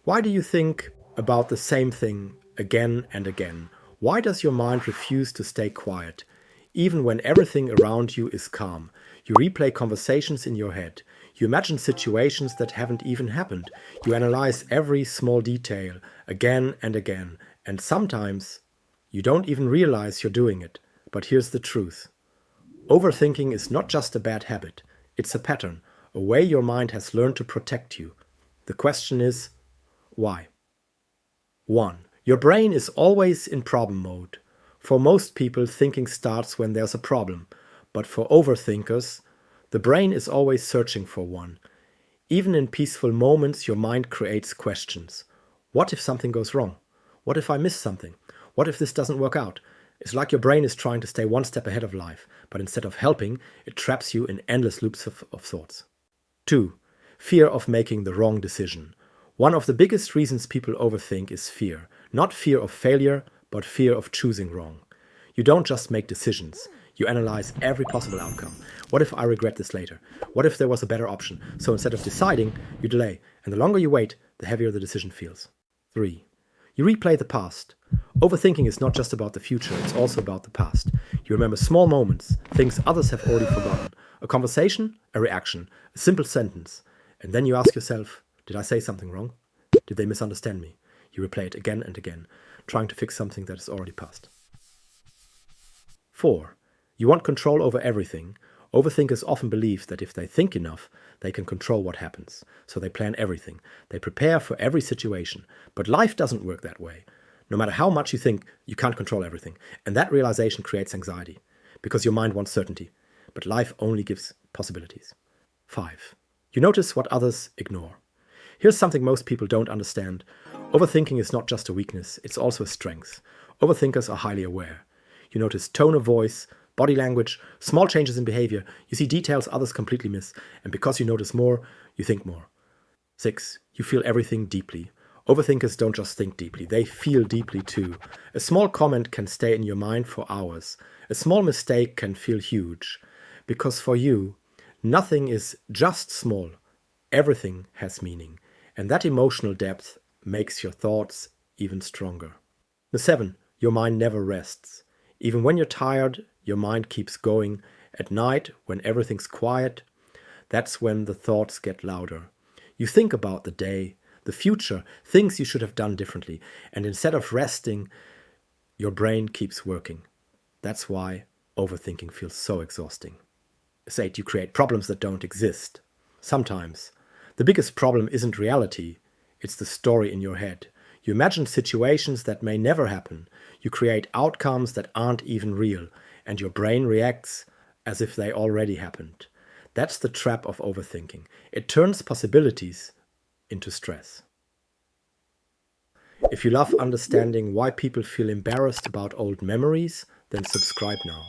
Why do you think about the same thing again and again? Why does your mind refuse to stay quiet? Even when everything around you is calm, you replay conversations in your head. You imagine situations that haven't even happened. You analyze every small detail again and again. And sometimes you don't even realize you're doing it. But here's the truth. Overthinking is not just a bad habit. It's a pattern, a way your mind has learned to protect you. The question is, why? 1. Your brain is always in problem mode. For most people, thinking starts when there's a problem. But for overthinkers, the brain is always searching for one. Even in peaceful moments, your mind creates questions. What if something goes wrong? What if I miss something? What if this doesn't work out? It's like your brain is trying to stay one step ahead of life, but instead of helping, it traps you in endless loops of thoughts. 2. Fear of making the wrong decision. One of the biggest reasons people overthink is fear. Not fear of failure, but fear of choosing wrong. You don't just make decisions. You analyze every possible outcome. What if I regret this later? What if there was a better option? So instead of deciding, you delay. And the longer you wait, the heavier the decision feels. 3. You replay the past. Overthinking is not just about the future, it's also about the past. You remember small moments, things others have already forgotten. A conversation, a reaction, a simple sentence. And then you ask yourself, did I say something wrong? Did they misunderstand me? You replay it again and again, trying to fix something that is already past. 4. You want control over everything. Overthinkers often believe that if they think enough, they can control what happens. So they plan everything. They prepare for every situation. But life doesn't work that way. No matter how much you think, you can't control everything. And that realization creates anxiety, because your mind wants certainty. But life only gives possibilities. 5. You notice what others ignore. Here's something most people don't understand. Overthinking is not just a weakness, it's also a strength. Overthinkers are highly aware. You notice tone of voice, body language, small changes in behavior. You see details others completely miss. And because you notice more, you think more. 6. You feel everything deeply. Overthinkers don't just think deeply, they feel deeply too. A small comment can stay in your mind for hours. A small mistake can feel huge. Because for you, nothing is just small. Everything has meaning. And that emotional depth makes your thoughts even stronger. 7. Your mind never rests. Even when you're tired, your mind keeps going. At night, when everything's quiet, that's when the thoughts get louder. You think about the day, the future, things you should have done differently. And instead of resting, your brain keeps working. That's why overthinking feels so exhausting. 8. You create problems that don't exist. Sometimes. The biggest problem isn't reality, it's the story in your head. You imagine situations that may never happen. You create outcomes that aren't even real, and your brain reacts as if they already happened. That's the trap of overthinking. It turns possibilities into stress. If you love understanding why people feel embarrassed about old memories, then subscribe now.